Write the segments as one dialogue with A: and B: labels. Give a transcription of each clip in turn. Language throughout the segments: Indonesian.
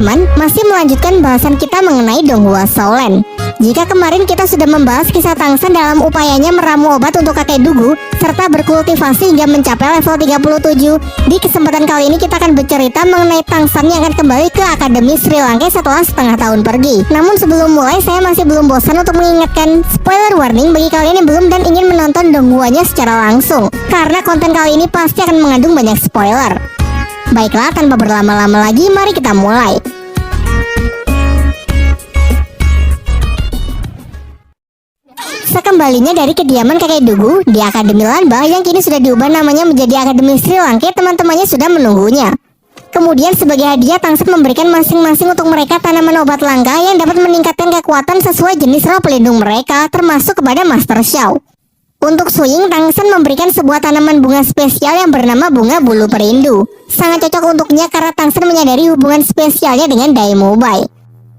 A: teman-teman, masih melanjutkan bahasan kita mengenai Donghua Shaolin. Jika kemarin kita sudah membahas kisah Tangsan dalam upayanya meramu obat untuk kakek Dugu serta berkultivasi hingga mencapai level 37, di kesempatan kali ini kita akan bercerita mengenai Tangsan yang akan kembali ke Akademi Sri Lanka setelah setengah tahun pergi. Namun sebelum mulai, saya masih belum bosan untuk mengingatkan spoiler warning bagi kalian yang belum dan ingin menonton Donghuanya secara langsung, karena konten kali ini pasti akan mengandung banyak spoiler. Baiklah, tanpa berlama-lama lagi, mari kita mulai. Sekembalinya dari kediaman kakek Dugu di Akademi Lanba yang kini sudah diubah namanya menjadi Akademi Sri Lanka, teman-temannya sudah menunggunya. Kemudian sebagai hadiah, Tangsan memberikan masing-masing untuk mereka tanaman obat langka yang dapat meningkatkan kekuatan sesuai jenis roh pelindung mereka, termasuk kepada Master Xiao. Untuk Suying, Tangsan memberikan sebuah tanaman bunga spesial yang bernama bunga bulu perindu. Sangat cocok untuknya karena Tangsan menyadari hubungan spesialnya dengan Dai Mubai.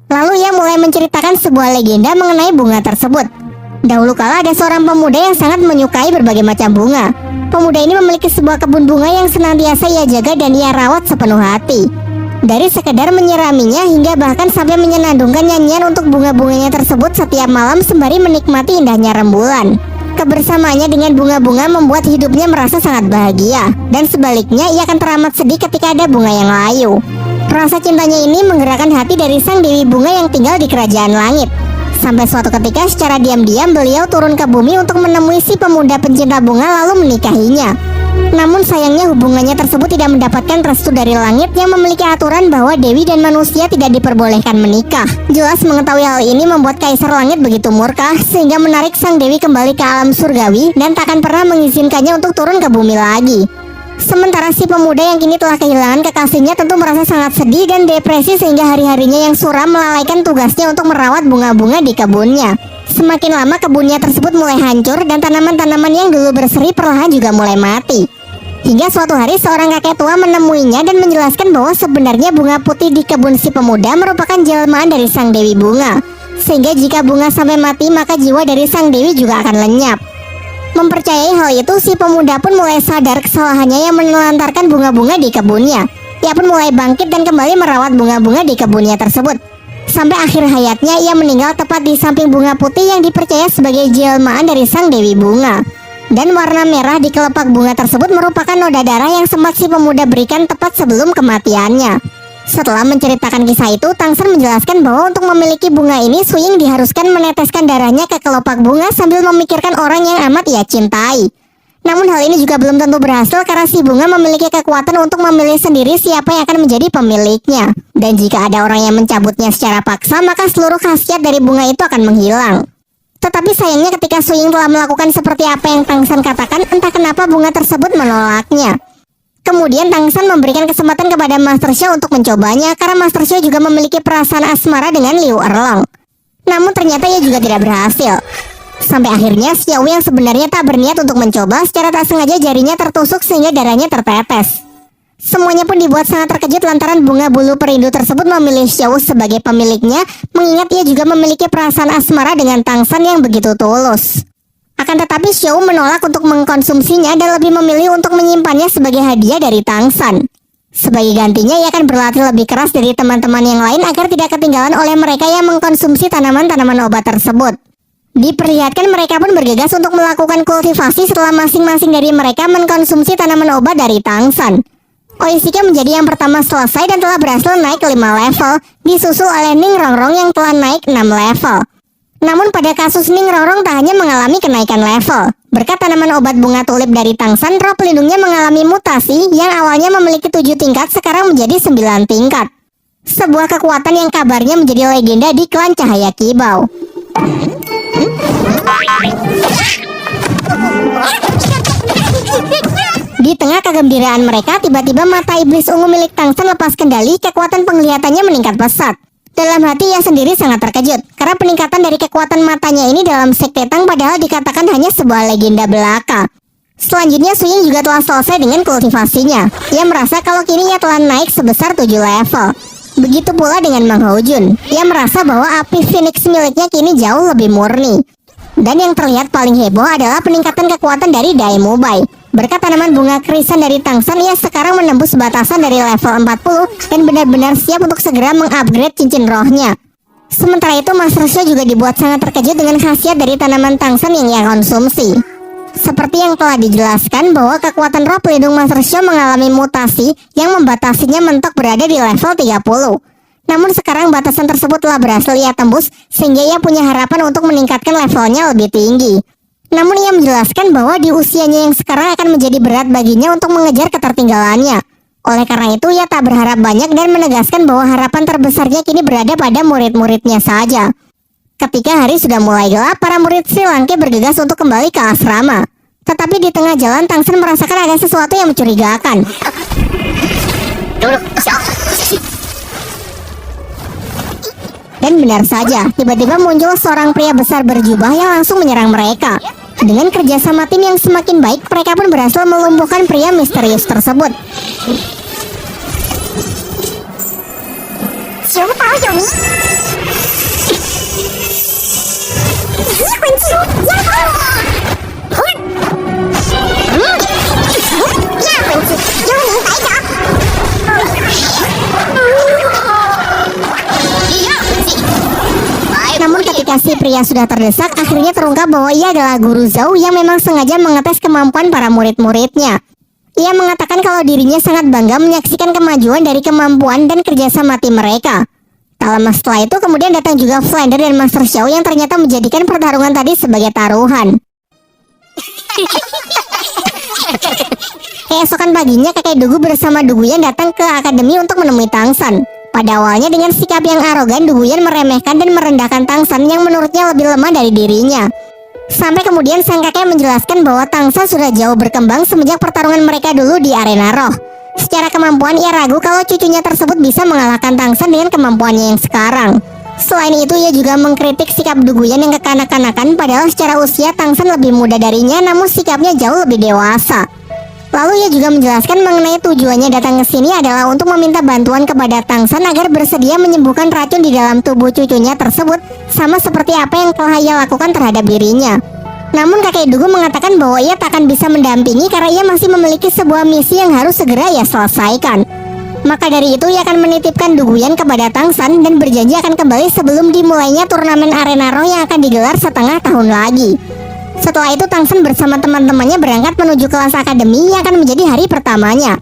A: Lalu ia mulai menceritakan sebuah legenda mengenai bunga tersebut. Dahulu kala ada seorang pemuda yang sangat menyukai berbagai macam bunga. Pemuda ini memiliki sebuah kebun bunga yang senantiasa ia jaga dan ia rawat sepenuh hati. Dari sekedar menyiraminya hingga bahkan sampai menyenandungkan nyanyian untuk bunga-bunganya tersebut setiap malam sembari menikmati indahnya rembulan. Kebersamaannya dengan bunga-bunga membuat hidupnya merasa sangat bahagia. Dan sebaliknya, ia akan teramat sedih ketika ada bunga yang layu. Rasa cintanya ini menggerakkan hati dari sang dewi bunga yang tinggal di kerajaan langit. Sampai suatu ketika secara diam-diam beliau turun ke bumi untuk menemui si pemuda pencinta bunga lalu menikahinya. Namun sayangnya hubungannya tersebut tidak mendapatkan restu dari langit yang memiliki aturan bahwa dewi dan manusia tidak diperbolehkan menikah. Jelas mengetahui hal ini membuat Kaisar Langit begitu murka sehingga menarik sang dewi kembali ke alam surgawi dan takkan pernah mengizinkannya untuk turun ke bumi lagi. Sementara si pemuda yang kini telah kehilangan kekasihnya tentu merasa sangat sedih dan depresi sehingga hari-harinya yang suram melalaikan tugasnya untuk merawat bunga-bunga di kebunnya. Semakin lama kebunnya tersebut mulai hancur dan tanaman-tanaman yang dulu berseri perlahan juga mulai mati. Hingga suatu hari seorang kakek tua menemuinya dan menjelaskan bahwa sebenarnya bunga putih di kebun si pemuda merupakan jelmaan dari sang dewi bunga. Sehingga jika bunga sampai mati maka jiwa dari sang dewi juga akan lenyap. Mempercayai hal itu, si pemuda pun mulai sadar kesalahannya yang menelantarkan bunga-bunga di kebunnya. Ia pun mulai bangkit dan kembali merawat bunga-bunga di kebunnya tersebut. Sampai akhir hayatnya ia meninggal tepat di samping bunga putih yang dipercaya sebagai jelmaan dari sang dewi bunga. Dan warna merah di kelopak bunga tersebut merupakan noda darah yang sempat si pemuda berikan tepat sebelum kematiannya. Setelah menceritakan kisah itu, Tangsan menjelaskan bahwa untuk memiliki bunga ini, Suying diharuskan meneteskan darahnya ke kelopak bunga sambil memikirkan orang yang amat ia cintai. Namun hal ini juga belum tentu berhasil karena si bunga memiliki kekuatan untuk memilih sendiri siapa yang akan menjadi pemiliknya. Dan jika ada orang yang mencabutnya secara paksa, maka seluruh khasiat dari bunga itu akan menghilang. Tetapi sayangnya ketika Suying telah melakukan seperti apa yang Tangsan katakan, entah kenapa bunga tersebut menolaknya. Kemudian Tangsan memberikan kesempatan kepada Master Xiao untuk mencobanya karena Master Xiao juga memiliki perasaan asmara dengan Liu Erlong. Namun ternyata ia juga tidak berhasil. Sampai akhirnya Xiao yang sebenarnya tak berniat untuk mencoba secara tak sengaja jarinya tertusuk sehingga darahnya tertetes. Semuanya pun dibuat sangat terkejut lantaran bunga bulu perindu tersebut memilih Xiao sebagai pemiliknya, mengingat ia juga memiliki perasaan asmara dengan Tangsan yang begitu tulus. Akan tetapi Xiao menolak untuk mengkonsumsinya dan lebih memilih untuk menyimpannya sebagai hadiah dari Tangsan. Sebagai gantinya ia akan berlatih lebih keras dari teman-teman yang lain agar tidak ketinggalan oleh mereka yang mengkonsumsi tanaman-tanaman obat tersebut. Diperlihatkan mereka pun bergegas untuk melakukan kultivasi setelah masing-masing dari mereka mengkonsumsi tanaman obat dari Tangsan. Oishika menjadi yang pertama selesai dan telah berhasil naik ke 5 level, disusul oleh Ning Rongrong yang telah naik 6 level. Namun pada kasus Ning Rongrong tak hanya mengalami kenaikan level. Berkat tanaman obat bunga tulip dari Tangsan, roh pelindungnya mengalami mutasi yang awalnya memiliki 7 tingkat sekarang menjadi 9 tingkat. Sebuah kekuatan yang kabarnya menjadi legenda di klan Cahaya Kibau. Di tengah kegembiraan mereka, tiba-tiba mata iblis ungu milik Tangsan lepas kendali, kekuatan penglihatannya meningkat pesat. Dalam hati ia sendiri sangat terkejut, karena peningkatan dari kekuatan matanya ini dalam sekte Tang padahal dikatakan hanya sebuah legenda belaka. Selanjutnya Suying juga telah selesai dengan kultivasinya. Ia merasa kalau kini ia telah naik sebesar 7 level. Begitu pula dengan Mang Hojun. Ia merasa bahwa api Phoenix miliknya kini jauh lebih murni. Dan yang terlihat paling heboh adalah peningkatan kekuatan dari Dai Mubai. Berkat tanaman bunga krisan dari Tangsan, ia sekarang menembus batasan dari level 40 dan benar-benar siap untuk segera mengupgrade cincin rohnya. Sementara itu, Master Xiao juga dibuat sangat terkejut dengan khasiat dari tanaman Tangsan yang ia konsumsi. Seperti yang telah dijelaskan bahwa kekuatan roh pelindung Master Xiao mengalami mutasi yang membatasinya mentok berada di level 30. Namun sekarang batasan tersebut telah berhasil ia tembus sehingga ia punya harapan untuk meningkatkan levelnya lebih tinggi. Namun ia menjelaskan bahwa di usianya yang sekarang akan menjadi berat baginya untuk mengejar ketertinggalannya. Oleh karena itu ia tak berharap banyak dan menegaskan bahwa harapan terbesarnya kini berada pada murid-muridnya saja. Ketika hari sudah mulai gelap, para murid Sri Langke bergegas untuk kembali ke asrama. Tetapi di tengah jalan Tangsan merasakan ada sesuatu yang mencurigakan. Dan benar saja, tiba-tiba muncul seorang pria besar berjubah yang langsung menyerang mereka. Dengan kerjasama tim yang semakin baik, mereka pun berhasil melumpuhkan pria misterius tersebut. Namun ketika si pria sudah terdesak, akhirnya terungkap bahwa ia adalah Guru Zhao yang memang sengaja mengetes kemampuan para murid-muridnya. Ia mengatakan kalau dirinya sangat bangga menyaksikan kemajuan dari kemampuan dan kerjasama tim mereka. Tak lama setelah itu kemudian datang juga Flounder dan Master Xiao yang ternyata menjadikan pertarungan tadi sebagai taruhan. Keesokan paginya kakek Dugu bersama Duguyan datang ke akademi untuk menemui Tangsan. Pada awalnya dengan sikap yang arogan, Duguyan meremehkan dan merendahkan Tangsan yang menurutnya lebih lemah dari dirinya. Sampai kemudian sang kakek menjelaskan bahwa Tangsan sudah jauh berkembang semenjak pertarungan mereka dulu di arena roh. Secara kemampuan ia ragu kalau cucunya tersebut bisa mengalahkan Tangsan dengan kemampuannya yang sekarang. Selain itu ia juga mengkritik sikap Duguyan yang kekanak-kanakan, padahal secara usia Tangsan lebih muda darinya namun sikapnya jauh lebih dewasa. Lalu ia juga menjelaskan mengenai tujuannya datang ke sini adalah untuk meminta bantuan kepada Tangsan agar bersedia menyembuhkan racun di dalam tubuh cucunya tersebut, sama seperti apa yang telah ia lakukan terhadap dirinya. Namun kakek Dugu mengatakan bahwa ia tak akan bisa mendampingi karena ia masih memiliki sebuah misi yang harus segera ia selesaikan. Maka dari itu ia akan menitipkan Duguyan kepada Tangsan dan berjanji akan kembali sebelum dimulainya turnamen arena roh yang akan digelar setengah tahun lagi. Setelah itu Tangsan bersama teman-temannya berangkat menuju kelas akademi yang akan menjadi hari pertamanya.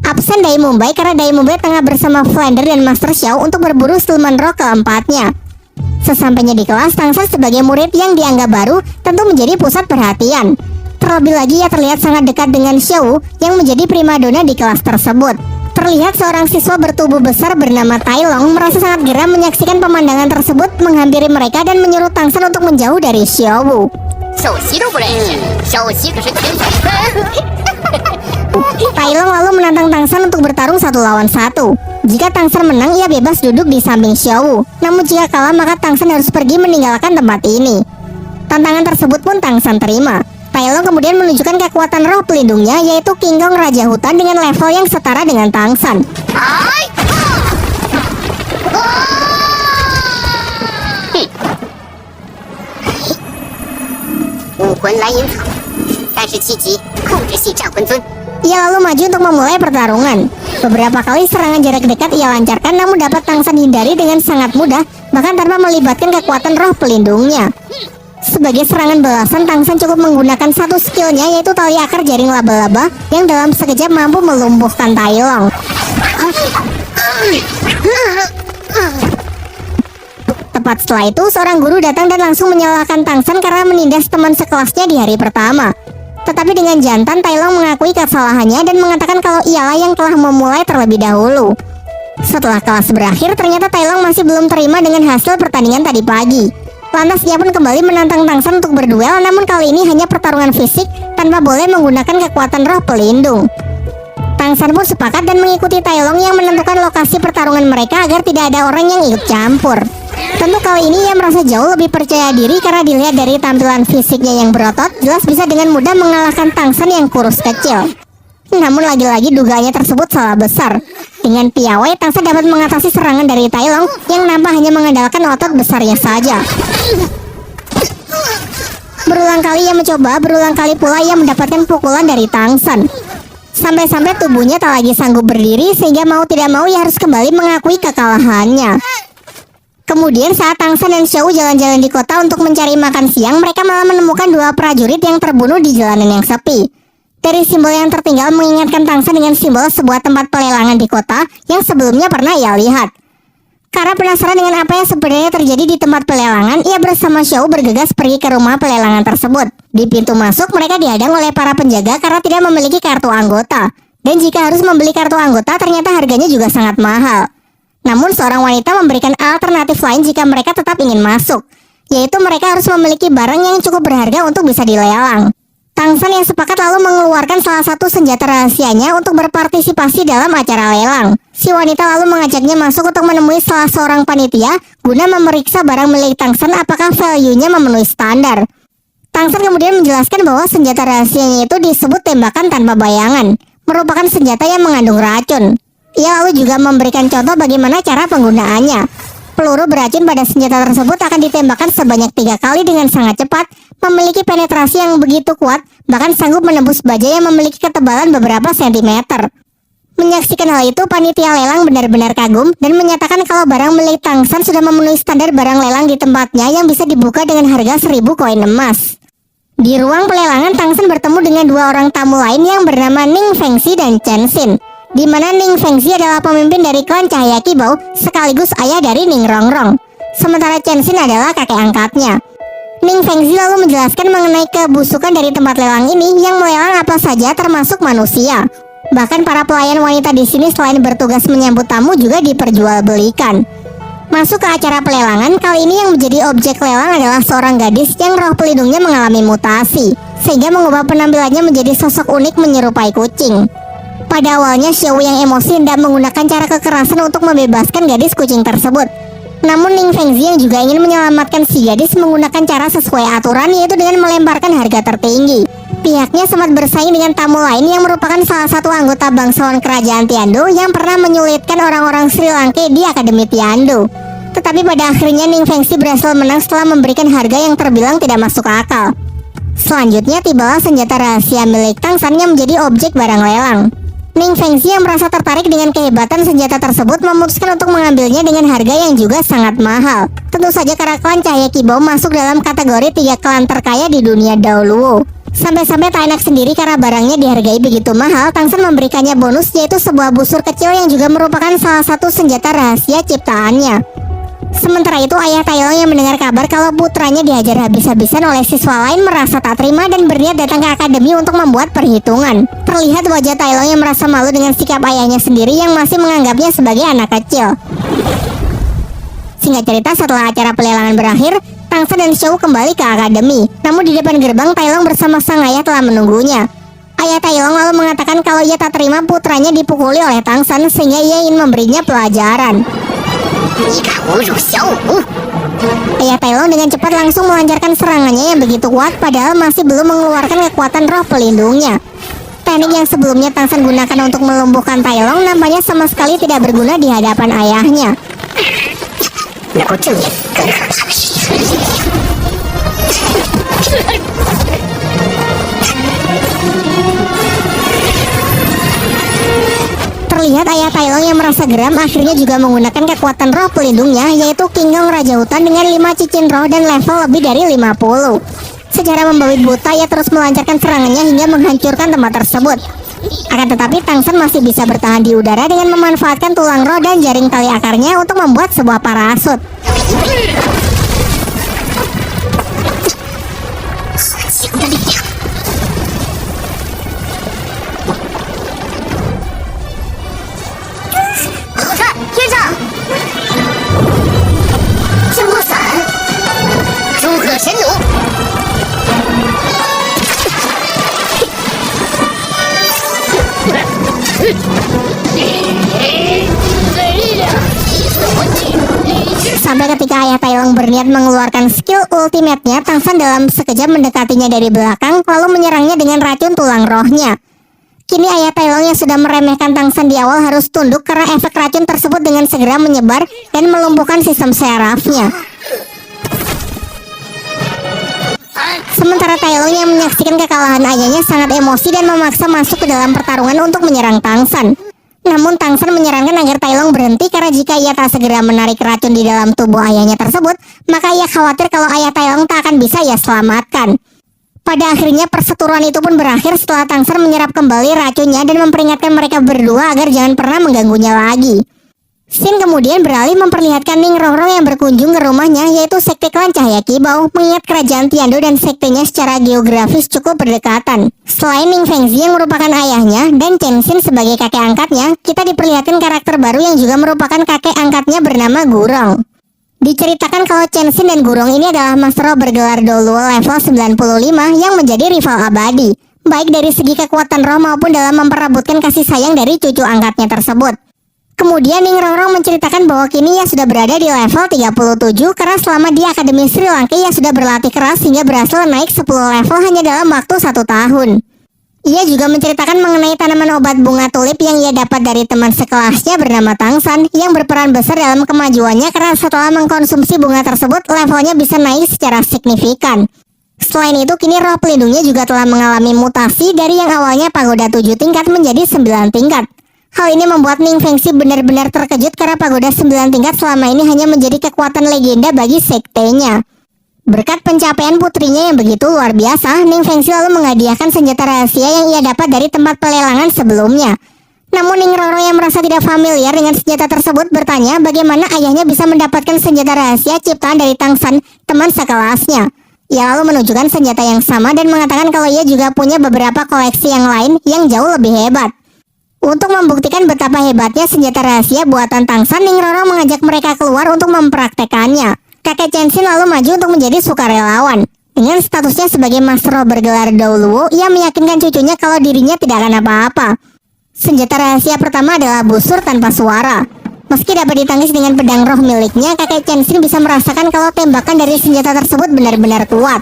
A: Absen Dai Mumbai karena Dai Mumbai tengah bersama Flounder dan Master Xiao untuk berburu siluman roh keempatnya. Sesampainya di kelas, Tangsan sebagai murid yang dianggap baru tentu menjadi pusat perhatian. Terlebih lagi ia terlihat sangat dekat dengan Xiao yang menjadi primadona di kelas tersebut. Terlihat seorang siswa bertubuh besar bernama Tai Long merasa sangat geram menyaksikan pemandangan tersebut menghampiri mereka dan menyuruh Tangsan untuk menjauh dari Xiao. Tai Long lalu menantang Tangsan untuk bertarung 1 lawan 1. Jika Tangsan menang, ia bebas duduk di samping Xiao. Namun jika kalah, maka Tangsan harus pergi meninggalkan tempat ini. Tantangan tersebut pun Tangsan terima. Tai Long kemudian menunjukkan kekuatan roh pelindungnya, yaitu King Kong Raja Hutan dengan level yang setara dengan Tangsan. Ia lalu maju untuk memulai pertarungan. Beberapa kali serangan jarak dekat ia lancarkan, namun dapat Tangsan hindari dengan sangat mudah, bahkan tanpa melibatkan kekuatan roh pelindungnya. Sebagai serangan balasan, Tangsan cukup menggunakan satu skillnya, yaitu tali akar jaring laba-laba yang dalam sekejap mampu melumpuhkan Tai Long. Tepat setelah itu, seorang guru datang dan langsung menyalahkan Tangsan karena menindas teman sekelasnya di hari pertama. Tetapi dengan jantan, Tai Long mengakui kesalahannya dan mengatakan kalau ialah yang telah memulai terlebih dahulu. Setelah kelas berakhir, ternyata Tai Long masih belum terima dengan hasil pertandingan tadi pagi. Lantas ia pun kembali menantang Tangsan untuk berduel, namun kali ini hanya pertarungan fisik tanpa boleh menggunakan kekuatan roh pelindung. Tangsan pun sepakat dan mengikuti Tai Long yang menentukan lokasi pertarungan mereka agar tidak ada orang yang ikut campur. Tentu kali ini ia merasa jauh lebih percaya diri karena dilihat dari tampilan fisiknya yang berotot, jelas bisa dengan mudah mengalahkan Tangsan yang kurus kecil. Namun lagi-lagi dugaannya tersebut salah besar. Dengan piawai, Tangsan dapat mengatasi serangan dari Tai Long yang nampak hanya mengandalkan otot besarnya saja. Berulang kali ia mencoba, berulang kali pula ia mendapatkan pukulan dari Tangsan. Sampai-sampai tubuhnya tak lagi sanggup berdiri sehingga mau tidak mau ia harus kembali mengakui kekalahannya. Kemudian saat Tangsan dan Xiao jalan-jalan di kota untuk mencari makan siang, mereka malah menemukan dua prajurit yang terbunuh di jalanan yang sepi. Dari simbol yang tertinggal mengingatkan Tangsan dengan simbol sebuah tempat pelelangan di kota yang sebelumnya pernah ia lihat. Karena penasaran dengan apa yang sebenarnya terjadi di tempat pelelangan, ia bersama Xiao bergegas pergi ke rumah pelelangan tersebut. Di pintu masuk, mereka dihadang oleh para penjaga karena tidak memiliki kartu anggota. Dan jika harus membeli kartu anggota, ternyata harganya juga sangat mahal. Namun seorang wanita memberikan alternatif lain jika mereka tetap ingin masuk, yaitu mereka harus memiliki barang yang cukup berharga untuk bisa dilelang. Tangsan yang sepakat lalu mengeluarkan salah satu senjata rahasianya untuk berpartisipasi dalam acara lelang. Si wanita lalu mengajaknya masuk untuk menemui salah seorang panitia guna memeriksa barang milik Tangsan apakah value-nya memenuhi standar. Tangsan kemudian menjelaskan bahwa senjata rahasianya itu disebut tembakan tanpa bayangan, merupakan senjata yang mengandung racun. Ia lalu juga memberikan contoh bagaimana cara penggunaannya. Peluru beracun pada senjata tersebut akan ditembakkan sebanyak 3 kali dengan sangat cepat, memiliki penetrasi yang begitu kuat, bahkan sanggup menembus baja yang memiliki ketebalan beberapa sentimeter. Menyaksikan hal itu, panitia lelang benar-benar kagum dan menyatakan kalau barang milik Tangsan sudah memenuhi standar barang lelang di tempatnya yang bisa dibuka dengan harga 1000 koin emas. Di ruang pelelangan, Tangsan bertemu dengan dua orang tamu lain yang bernama Ning Fengxi dan Chen Xin, di mana Ning Fengxi adalah pemimpin dari klan Cahaya Kibau sekaligus ayah dari Ning Rongrong, sementara Chen Xin adalah kakek angkatnya. Ning Fengxi lalu menjelaskan mengenai kebusukan dari tempat lelang ini yang melelang apa saja termasuk manusia. Bahkan para pelayan wanita di sini selain bertugas menyambut tamu juga diperjualbelikan. Masuk ke acara pelelangan, kali ini yang menjadi objek lelang adalah seorang gadis yang roh pelindungnya mengalami mutasi, sehingga mengubah penampilannya menjadi sosok unik menyerupai kucing. Pada awalnya Xiao yang emosi hendak menggunakan cara kekerasan untuk membebaskan gadis kucing tersebut. Namun Ning Fengxi yang juga ingin menyelamatkan si gadis menggunakan cara sesuai aturan, yaitu dengan melemparkan harga tertinggi. Pihaknya sempat bersaing dengan tamu lain yang merupakan salah satu anggota bangsawan kerajaan Tiando yang pernah menyulitkan orang-orang Sri Lanka di Akademi Tiando. Tetapi pada akhirnya Ning Fengxi berhasil menang setelah memberikan harga yang terbilang tidak masuk akal. Selanjutnya tibalah senjata rahasia milik Tangsan yang menjadi objek barang lelang. Ning Fengxi yang merasa tertarik dengan kehebatan senjata tersebut memutuskan untuk mengambilnya dengan harga yang juga sangat mahal. Tentu saja karena klan Cahaya Kibau masuk dalam kategori 3 klan terkaya di dunia Daoluo. Sampai-sampai tak enak sendiri karena barangnya dihargai begitu mahal, Tangsan memberikannya bonus yaitu sebuah busur kecil yang juga merupakan salah satu senjata rahasia ciptaannya. Sementara itu ayah Tailong yang mendengar kabar kalau putranya dihajar habis-habisan oleh siswa lain merasa tak terima dan berniat datang ke akademi untuk membuat perhitungan. Terlihat wajah Tailong yang merasa malu dengan sikap ayahnya sendiri yang masih menganggapnya sebagai anak kecil. Singkat cerita, setelah acara pelelangan berakhir, Tangsan dan Xiao kembali ke akademi. Namun di depan gerbang, Tailong bersama sang ayah telah menunggunya. Ayah Tailong lalu mengatakan kalau ia tak terima putranya dipukuli oleh Tangsan sehingga ia ingin memberinya pelajaran. Ayah Tailong dengan cepat langsung melancarkan serangannya yang begitu kuat padahal masih belum mengeluarkan kekuatan roh pelindungnya. Teknik yang sebelumnya Tangsan gunakan untuk melumpuhkan Tailong nampaknya sama sekali tidak berguna di hadapan ayahnya. Terlihat ayah Tailong yang merasa geram akhirnya juga menggunakan kekuatan roh pelindungnya, yaitu Kinggong Raja Hutan dengan 5 cincin roh dan level lebih dari 50. Secara membabi buta ia terus melancarkan serangannya hingga menghancurkan tempat tersebut. Akan tetapi Tangsan masih bisa bertahan di udara dengan memanfaatkan tulang roh dan jaring tali akarnya untuk membuat sebuah parasut. Sampai ketika ayah Tailong berniat mengeluarkan skill ultimate-nya, Tangsan dalam sekejap mendekatinya dari belakang lalu menyerangnya dengan racun tulang rohnya. Kini ayah Tailong yang sudah meremehkan Tangsan di awal harus tunduk karena efek racun tersebut dengan segera menyebar dan melumpuhkan sistem sarafnya. Sementara Tailong yang menyaksikan kekalahan ayahnya sangat emosi dan memaksa masuk ke dalam pertarungan untuk menyerang Tangsan. Namun Tangsan menyarankan agar Tailong berhenti karena jika ia tak segera menarik racun di dalam tubuh ayahnya tersebut, maka ia khawatir kalau ayah Tailong tak akan bisa ia selamatkan. Pada akhirnya perseteruan itu pun berakhir setelah Tangsan menyerap kembali racunnya dan memperingatkan mereka berdua agar jangan pernah mengganggunya lagi. Scene kemudian beralih memperlihatkan Ning Rongrong yang berkunjung ke rumahnya, yaitu sekte klan Cahaya Kibau, mengingat kerajaan Tiando dan sektenya secara geografis cukup berdekatan. Selain Ning Fengzi yang merupakan ayahnya dan Chen Xin sebagai kakek angkatnya, kita diperlihatkan karakter baru yang juga merupakan kakek angkatnya bernama Gurong. Diceritakan kalau Chen Xin dan Gurong ini adalah master bergelar Doluo level 95 yang menjadi rival abadi, baik dari segi kekuatan roh maupun dalam memperebutkan kasih sayang dari cucu angkatnya tersebut. Kemudian Ning Rongrong menceritakan bahwa kini ia sudah berada di level 37 karena selama di Akademi Sri Lanka ia sudah berlatih keras hingga berhasil naik 10 level hanya dalam waktu 1 tahun. Ia juga menceritakan mengenai tanaman obat bunga tulip yang ia dapat dari teman sekelasnya bernama Tangsan yang berperan besar dalam kemajuannya karena setelah mengkonsumsi bunga tersebut levelnya bisa naik secara signifikan. Selain itu kini roh pelindungnya juga telah mengalami mutasi dari yang awalnya pagoda 7 tingkat menjadi 9 tingkat. Hal ini membuat Ning Fengzi benar-benar terkejut karena pagoda 9 tingkat selama ini hanya menjadi kekuatan legenda bagi sektenya. Berkat pencapaian putrinya yang begitu luar biasa, Ning Fengzi lalu menghadiahkan senjata rahasia yang ia dapat dari tempat pelelangan sebelumnya. Namun Ning Rongrong yang merasa tidak familiar dengan senjata tersebut bertanya bagaimana ayahnya bisa mendapatkan senjata rahasia ciptaan dari Tangsan, teman sekelasnya. Ia lalu menunjukkan senjata yang sama dan mengatakan kalau ia juga punya beberapa koleksi yang lain yang jauh lebih hebat. Untuk membuktikan betapa hebatnya senjata rahasia buatan Tangsan, Ning Rongrong mengajak mereka keluar untuk mempraktekannya. Kakek Chen Xin lalu maju untuk menjadi sukarelawan. Dengan statusnya sebagai master bergelar Doluo, ia meyakinkan cucunya kalau dirinya tidak akan apa-apa. Senjata rahasia pertama adalah busur tanpa suara. Meski dapat ditangkis dengan pedang roh miliknya, kakek Chen Xin bisa merasakan kalau tembakan dari senjata tersebut benar-benar kuat.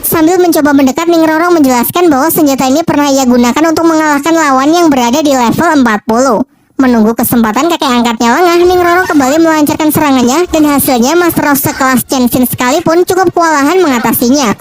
A: Sambil mencoba mendekat, Ning Rongrong menjelaskan bahwa senjata ini pernah ia gunakan untuk mengalahkan lawan yang berada di level 40. Menunggu kesempatan kakek angkatnya lengah, Ning Rongrong kembali melancarkan serangannya dan hasilnya master of sekelas Chen Xin sekalipun cukup kewalahan mengatasinya.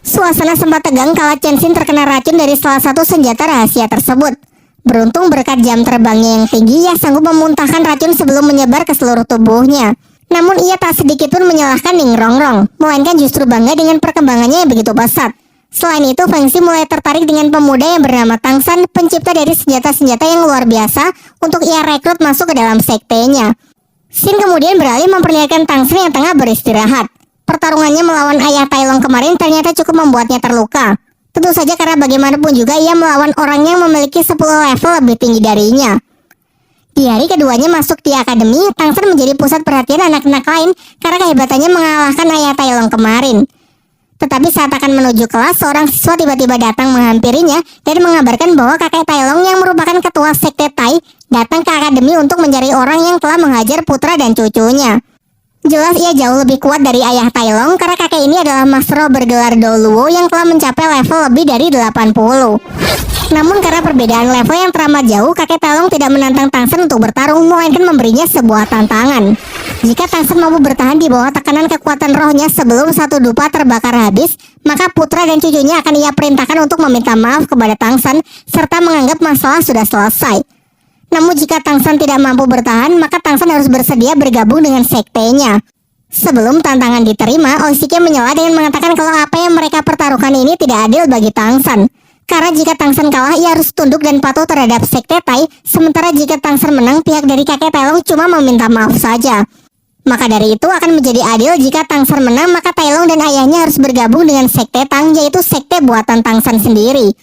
A: Suasana sempat tegang kala Chen Xin terkena racun dari salah satu senjata rahasia tersebut. Beruntung berkat jam terbangnya yang tinggi, ia sanggup memuntahkan racun sebelum menyebar ke seluruh tubuhnya. Namun ia tak sedikit pun menyalahkan Ning Rongrong, melainkan justru bangga dengan perkembangannya yang begitu pesat. Selain itu, Fengzi mulai tertarik dengan pemuda yang bernama Tangsan, pencipta dari senjata-senjata yang luar biasa untuk ia rekrut masuk ke dalam sektenya. Scene kemudian beralih memperlihatkan Tangsan yang tengah beristirahat. Pertarungannya melawan ayah Tailong kemarin ternyata cukup membuatnya terluka. Tentu saja karena bagaimanapun juga ia melawan orang yang memiliki 10 level lebih tinggi darinya. Di hari keduanya masuk di akademi, Tangsan menjadi pusat perhatian anak-anak lain karena kehebatannya mengalahkan ayah Tailong kemarin. Tetapi saat akan menuju kelas, seorang siswa tiba-tiba datang menghampirinya dan mengabarkan bahwa kakek Tailong yang merupakan ketua sekte Tai datang ke akademi untuk mencari orang yang telah menghajar putra dan cucunya. Jelas ia jauh lebih kuat dari ayah Tailong karena kakek ini adalah master bergelar Doluo yang telah mencapai level lebih dari 80. Namun karena perbedaan level yang teramat jauh, kakek Tailong tidak menantang Tangsan untuk bertarung, melainkan memberinya sebuah tantangan. Jika Tangsan mampu bertahan di bawah tekanan kekuatan rohnya sebelum satu dupa terbakar habis, maka putra dan cucunya akan ia perintahkan untuk meminta maaf kepada Tangsan serta menganggap masalah sudah selesai. Namun jika Tangsan tidak mampu bertahan, maka Tangsan harus bersedia bergabung dengan sektenya. Sebelum tantangan diterima, Oishike menyela dengan mengatakan kalau apa yang mereka pertaruhkan ini tidak adil bagi Tangsan. Karena jika Tangsan kalah, ia harus tunduk dan patuh terhadap sekte Tai, sementara jika Tangsan menang, pihak dari kakek Tailong cuma meminta maaf saja. Maka dari itu akan menjadi adil jika Tangsan menang, maka Tailong dan ayahnya harus bergabung dengan sekte Tang, yaitu sekte buatan Tangsan sendiri.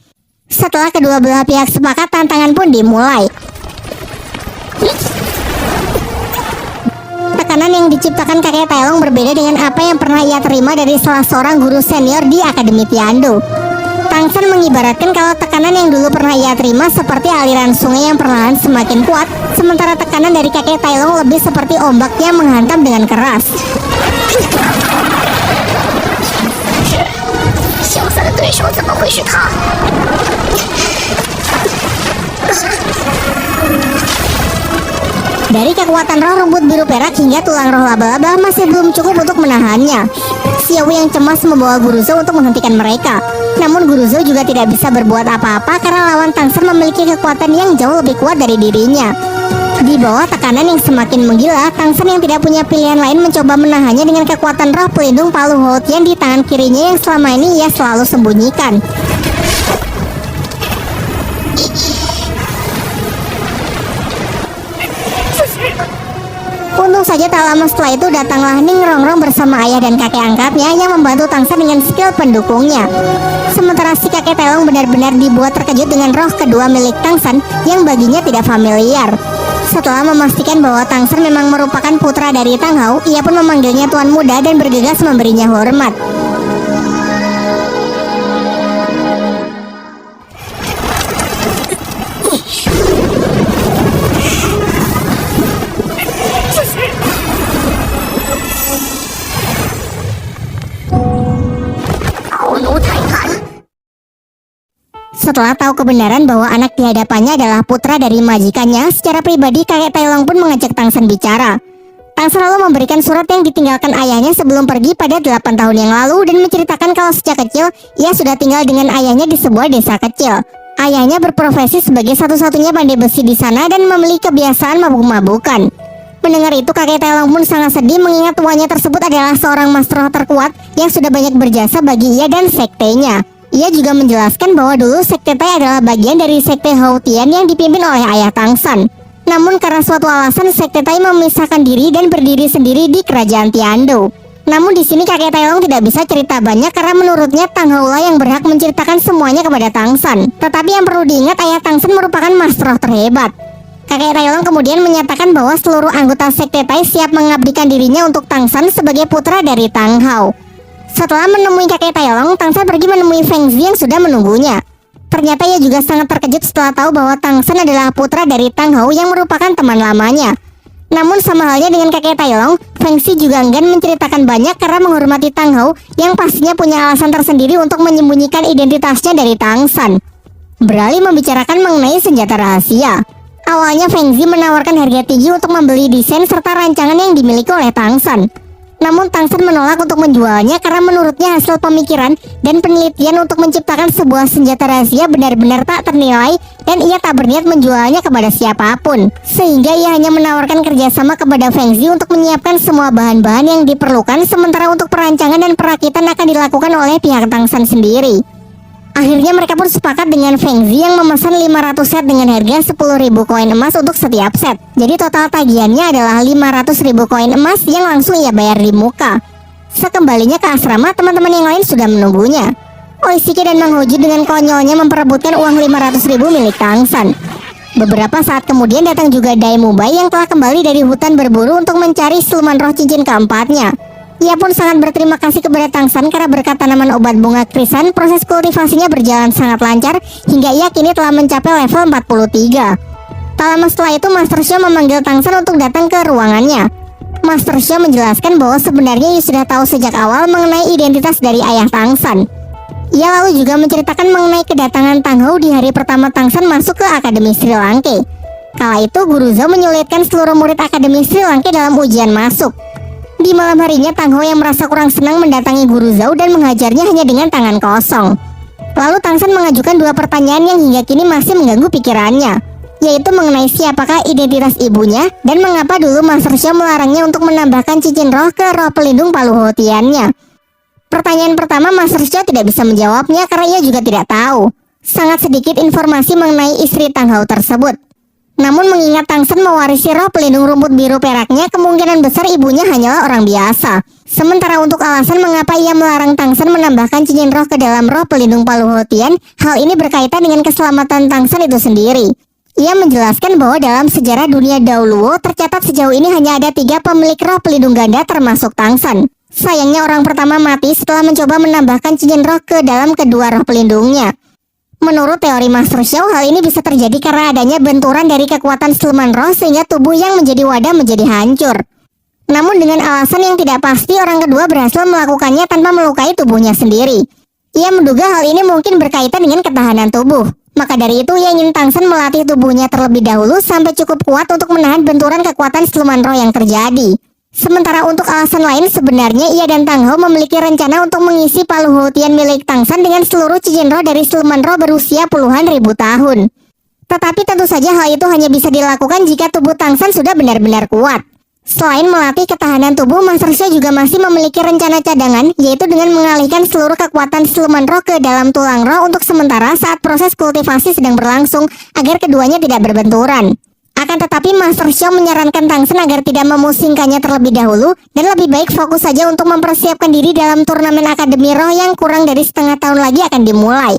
A: Setelah kedua belah pihak sepakat, tantangan pun dimulai. Tekanan yang diciptakan kakek Tailong berbeda dengan apa yang pernah ia terima dari salah seorang guru senior di Akademi Tiando. Tangsan mengibaratkan kalau tekanan yang dulu pernah ia terima seperti aliran sungai yang perlahan semakin kuat, sementara tekanan dari kakek Tailong lebih seperti ombak yang menghantam dengan keras.
B: 对手怎么会是他？
A: Dari kekuatan roh rumput biru perak hingga tulang roh laba-laba masih belum cukup untuk menahannya. Xiao yang cemas membawa Guruzo untuk menghentikan mereka. Namun Guruzo juga tidak bisa berbuat apa-apa karena lawan Tangsen memiliki kekuatan yang jauh lebih kuat dari dirinya. Di bawah tekanan yang semakin menggila, Tangsen yang tidak punya pilihan lain mencoba menahannya dengan kekuatan roh pelindung Palu Houtian di tangan kirinya yang selama ini ia selalu sembunyikan. Untung saja tak lama setelah itu datanglah Ning Rongrong bersama ayah dan kakek angkatnya yang membantu Tangsen dengan skill pendukungnya. Sementara si kakek Taelong benar-benar dibuat terkejut dengan roh kedua milik Tangsen yang baginya tidak familiar. Setelah memastikan bahwa Tangsen memang merupakan putra dari Tang Hao, ia pun memanggilnya Tuan Muda dan bergegas memberinya hormat. Setelah tahu kebenaran bahwa anak di hadapannya adalah putra dari majikannya, secara pribadi kakek Taelong pun mengajak Tangsen bicara. Tangsen lalu memberikan surat yang ditinggalkan ayahnya sebelum pergi pada 8 tahun yang lalu dan menceritakan kalau sejak kecil ia sudah tinggal dengan ayahnya di sebuah desa kecil. Ayahnya berprofesi sebagai satu-satunya pandai besi di sana dan memiliki kebiasaan mabuk-mabukan. Mendengar itu kakek Taelong pun sangat sedih mengingat tuannya tersebut adalah seorang master terkuat yang sudah banyak berjasa bagi ia dan sektenya. Ia juga menjelaskan bahwa dulu sekte Tai adalah bagian dari sekte Houtian yang dipimpin oleh ayah Tangsen. Namun karena suatu alasan sekte Tai memisahkan diri dan berdiri sendiri di kerajaan Tiando. Namun di sini kakek Taelong tidak bisa cerita banyak karena menurutnya Tang Hao lah yang berhak menceritakan semuanya kepada Tangsen. Tetapi yang perlu diingat ayah Tangsen merupakan master terhebat. Kakek Taelong kemudian menyatakan bahwa seluruh anggota sekte Tai siap mengabdikan dirinya untuk Tangsen sebagai putra dari Tang Hao. Setelah menemui kakek Taelong, Tangsen pergi menemui Feng Zi yang sudah menunggunya. Ternyata ia juga sangat terkejut setelah tahu bahwa Tangsen adalah putra dari Tang Hao yang merupakan teman lamanya. Namun sama halnya dengan kakek Taelong, Feng Zi juga enggan menceritakan banyak karena menghormati Tang Hao yang pastinya punya alasan tersendiri untuk menyembunyikan identitasnya dari Tangsen. Beralih membicarakan mengenai senjata rahasia. Awalnya Feng Zi menawarkan harga tinggi untuk membeli desain serta rancangan yang dimiliki oleh Tangsen. Namun Tangsen menolak untuk menjualnya karena menurutnya hasil pemikiran dan penelitian untuk menciptakan sebuah senjata rahasia benar-benar tak ternilai dan ia tak berniat menjualnya kepada siapapun. Sehingga ia hanya menawarkan kerjasama kepada Feng Zi untuk menyiapkan semua bahan-bahan yang diperlukan, sementara untuk perancangan dan perakitan akan dilakukan oleh pihak Tangsen sendiri. Akhirnya mereka pun sepakat dengan Feng Zi yang memesan 500 set dengan harga 10.000 koin emas untuk setiap set. Jadi total tagihannya adalah 500.000 koin emas yang langsung ia bayar di muka. Sekembalinya ke asrama, teman-teman yang lain sudah menunggunya. Oishiki dan Mang Hoju dengan konyolnya memperebutkan uang 500.000 milik Tangsen. Beberapa saat kemudian datang juga Dai Mubai yang telah kembali dari hutan berburu untuk mencari siluman roh cincin keempatnya. Ia pun sangat berterima kasih kepada Tangsen karena berkat tanaman obat bunga krisan, proses kultivasinya berjalan sangat lancar hingga ia kini telah mencapai level 43. Tak lama setelah itu Master Xiao memanggil Tangsen untuk datang ke ruangannya. Master Xiao menjelaskan bahwa sebenarnya ia sudah tahu sejak awal mengenai identitas dari ayah Tangsen. Ia lalu juga menceritakan mengenai kedatangan Tang Hao di hari pertama Tangsen masuk ke Akademi Sri Lanka. Kala itu Guru Zhao menyulitkan seluruh murid Akademi Sri Lanka dalam ujian masuk. Di malam harinya Tang Hao yang merasa kurang senang mendatangi Guru Zhao dan menghajarnya hanya dengan tangan kosong. Lalu Tangsen mengajukan dua pertanyaan yang hingga kini masih mengganggu pikirannya, yaitu mengenai siapakah identitas ibunya dan mengapa dulu Master Xiao melarangnya untuk menambahkan cincin roh ke roh pelindung Palu Houtiannya. Pertanyaan pertama Master Xiao tidak bisa menjawabnya karena ia juga tidak tahu. Sangat sedikit informasi mengenai istri Tang Hao tersebut. Namun mengingat Tangsen mewarisi roh pelindung rumput biru peraknya, kemungkinan besar ibunya hanyalah orang biasa. Sementara untuk alasan mengapa ia melarang Tangsen menambahkan cincin roh ke dalam roh pelindung Palu Houtian, hal ini berkaitan dengan keselamatan Tangsen itu sendiri. Ia menjelaskan bahwa dalam sejarah dunia Daoluo tercatat sejauh ini hanya ada 3 pemilik roh pelindung ganda termasuk Tangsen. Sayangnya orang pertama mati setelah mencoba menambahkan cincin roh ke dalam kedua roh pelindungnya. Menurut teori Master Xiao, hal ini bisa terjadi karena adanya benturan dari kekuatan siluman roh sehingga tubuh yang menjadi wadah menjadi hancur. Namun dengan alasan yang tidak pasti, orang kedua berhasil melakukannya tanpa melukai tubuhnya sendiri. Ia menduga hal ini mungkin berkaitan dengan ketahanan tubuh. Maka dari itu ia ingin Tangsen melatih tubuhnya terlebih dahulu sampai cukup kuat untuk menahan benturan kekuatan siluman roh yang terjadi. Sementara untuk alasan lain, sebenarnya ia dan Tang Hou memiliki rencana untuk mengisi palu Houtian milik Tangsen dengan seluruh cincin roh dari siluman roh berusia puluhan ribu tahun. Tetapi tentu saja hal itu hanya bisa dilakukan jika tubuh Tangsen sudah benar-benar kuat. Selain melatih ketahanan tubuh, Master Xiao juga masih memiliki rencana cadangan, yaitu dengan mengalihkan seluruh kekuatan siluman roh ke dalam tulang roh untuk sementara saat proses kultivasi sedang berlangsung, agar keduanya tidak berbenturan. Akan tetapi Master Xiao menyarankan Tangsen agar tidak memusingkannya terlebih dahulu, dan lebih baik fokus saja untuk mempersiapkan diri dalam turnamen Akademi Roh yang kurang dari setengah tahun lagi akan dimulai.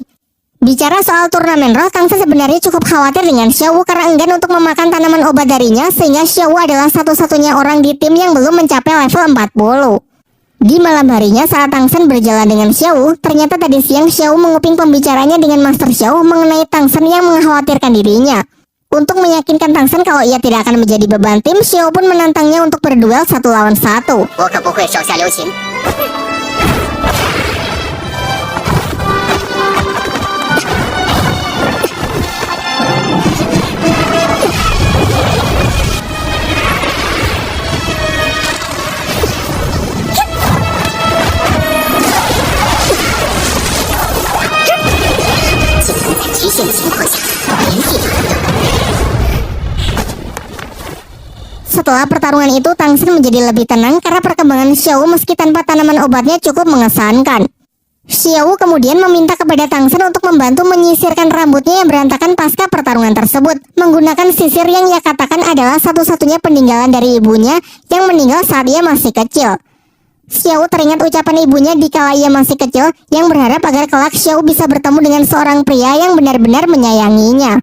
A: Bicara soal turnamen roh, Tangsen sebenarnya cukup khawatir dengan Xiao Wu karena enggan untuk memakan tanaman obat darinya, sehingga Xiao Wu adalah satu-satunya orang di tim yang belum mencapai level 40. Di malam harinya saat Tangsen berjalan dengan Xiao Wu, ternyata tadi siang Xiao Wu menguping pembicaranya dengan Master Xiao mengenai Tangsen yang mengkhawatirkan dirinya. Untuk meyakinkan Tangsen kalau ia tidak akan menjadi beban tim, Xiao Wu pun menantangnya untuk berduel 1 lawan 1. Setelah pertarungan itu, Tangsen menjadi lebih tenang karena perkembangan Xiao Wu meski tanpa tanaman obatnya cukup mengesankan. Xiao Wu kemudian meminta kepada Tangsen untuk membantu menyisirkan rambutnya yang berantakan pasca pertarungan tersebut, menggunakan sisir yang ia katakan adalah satu-satunya peninggalan dari ibunya yang meninggal saat ia masih kecil. Xiao Wu teringat ucapan ibunya di kala ia masih kecil yang berharap agar kelak Xiao Wu bisa bertemu dengan seorang pria yang benar-benar menyayanginya.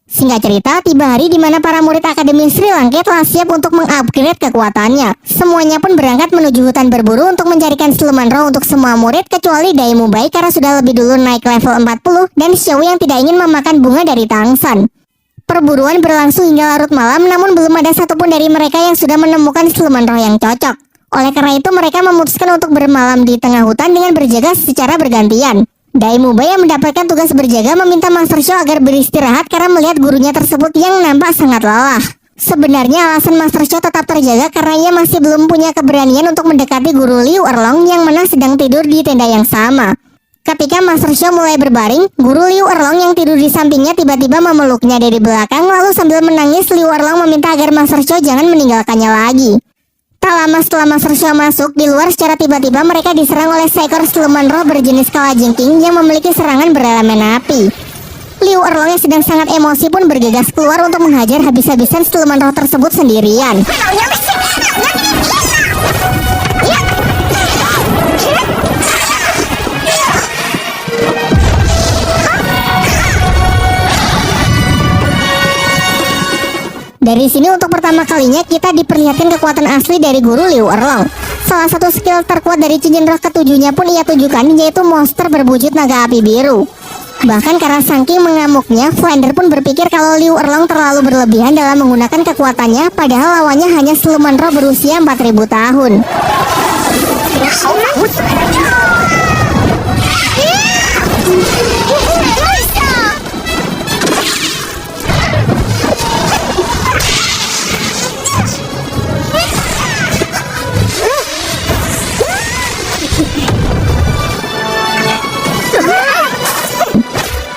A: Singkat cerita, tiba hari di mana para murid Akademi Sri Langke telah siap untuk mengupgrade kekuatannya. Semuanya pun berangkat menuju hutan berburu untuk mencarikan siluman roh untuk semua murid kecuali Dai Mubai karena sudah lebih dulu naik level 40 dan Xiao Wu yang tidak ingin memakan bunga dari Tangsen. Perburuan berlangsung hingga larut malam, namun belum ada satupun dari mereka yang sudah menemukan siluman roh yang cocok. Oleh karena itu mereka memutuskan untuk bermalam di tengah hutan dengan berjaga secara bergantian. Dai Mubai yang mendapatkan tugas berjaga meminta Master Xiao agar beristirahat karena melihat gurunya tersebut yang nampak sangat lelah. Sebenarnya alasan Master Xiao tetap terjaga karena ia masih belum punya keberanian untuk mendekati guru Liu Erlong yang mana sedang tidur di tenda yang sama. Ketika Master Xiao mulai berbaring, guru Liu Erlong yang tidur di sampingnya tiba-tiba memeluknya dari belakang, lalu sambil menangis Liu Erlong meminta agar Master Xiao jangan meninggalkannya lagi. Tak lama setelah Master Xiao masuk, di luar secara tiba-tiba mereka diserang oleh seekor siluman roh berjenis kalajengking yang memiliki serangan berelemen api. Liu Erlong yang sedang sangat emosi pun bergegas keluar untuk menghajar habis-habisan siluman roh tersebut sendirian. Dari sini untuk pertama kalinya kita diperlihatkan kekuatan asli dari guru Liu Erlong. Salah satu skill terkuat dari cincin roh ketujuhnya pun ia tunjukkan, yaitu monster berwujud naga api biru. Bahkan karena saking mengamuknya, Flander pun berpikir kalau Liu Erlong terlalu berlebihan dalam menggunakan kekuatannya, padahal lawannya hanya siluman roh berusia 4000 tahun.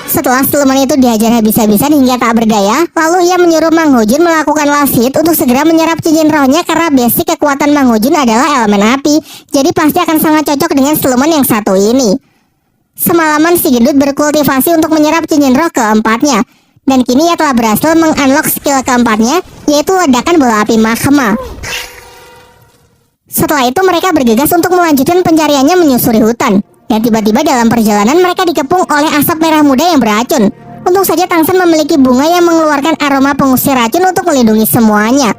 A: Setelah siluman itu dihajar habis-habisan hingga tak berdaya, lalu ia menyuruh Mang Hojun melakukan last hit untuk segera menyerap cincin rohnya karena basic kekuatan Mang Hojun adalah elemen api, jadi pasti akan sangat cocok dengan siluman yang satu ini. Semalaman si gendut berkultivasi untuk menyerap cincin roh keempatnya, dan kini ia telah berhasil mengunlock skill keempatnya, yaitu ledakan bola api magma. Setelah itu mereka bergegas untuk melanjutkan pencariannya menyusuri hutan. Dan tiba-tiba dalam perjalanan mereka dikepung oleh asap merah muda yang beracun. Untung saja Tangsen memiliki bunga yang mengeluarkan aroma pengusir racun untuk melindungi semuanya.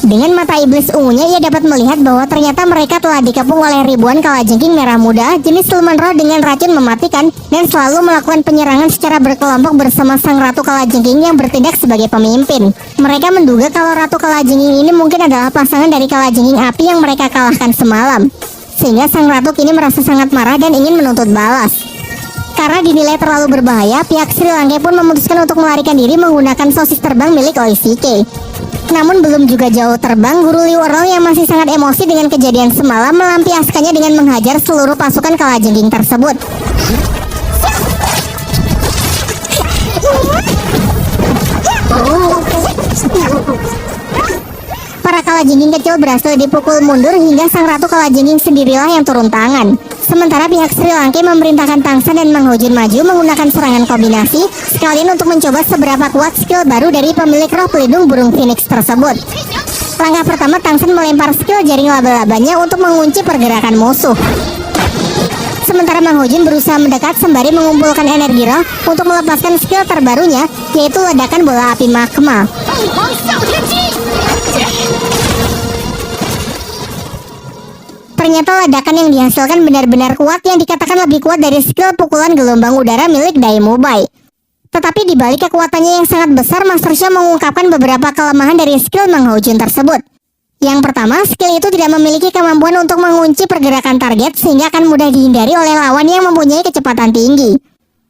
A: Dengan mata iblis ungunya ia dapat melihat bahwa ternyata mereka telah dikepung oleh ribuan kalajengking merah muda, jenis siluman roh dengan racun mematikan, dan selalu melakukan penyerangan secara berkelompok bersama sang ratu kalajengking yang bertindak sebagai pemimpin. Mereka menduga kalau ratu kalajengking ini mungkin adalah pasangan dari kalajengking api yang mereka kalahkan semalam. sehingga sang ratu kini merasa sangat marah dan ingin menuntut balas. Karena dinilai terlalu berbahaya, pihak Sri Lanka pun memutuskan untuk melarikan diri menggunakan sosis terbang milik Oishike. Namun belum juga jauh terbang, Guru Liu Errol yang masih sangat emosi dengan kejadian semalam melampiaskannya dengan menghajar seluruh pasukan kalajengking tersebut. Para kalajengking kecil berhasil dipukul mundur hingga sang ratu kalajengking sendirilah yang turun tangan. Sementara pihak Sri Lanka memerintahkan Tangsan dan Mang Hojun maju menggunakan serangan kombinasi sekalian untuk mencoba seberapa kuat skill baru dari pemilik roh pelindung burung phoenix tersebut. Langkah pertama, Tangsan melempar skill jaring laba-labanya untuk mengunci pergerakan musuh. Sementara Mang Hojun berusaha mendekat sembari mengumpulkan energi roh untuk melepaskan skill terbarunya, yaitu ledakan bola api magma. Ternyata ledakan yang dihasilkan benar-benar kuat, yang dikatakan lebih kuat dari skill pukulan gelombang udara milik Daimobai. Tetapi di balik kekuatannya yang sangat besar, Master Xiao mengungkapkan beberapa kelemahan dari skill Mang Hojun tersebut. Yang pertama, skill itu tidak memiliki kemampuan untuk mengunci pergerakan target sehingga akan mudah dihindari oleh lawan yang mempunyai kecepatan tinggi.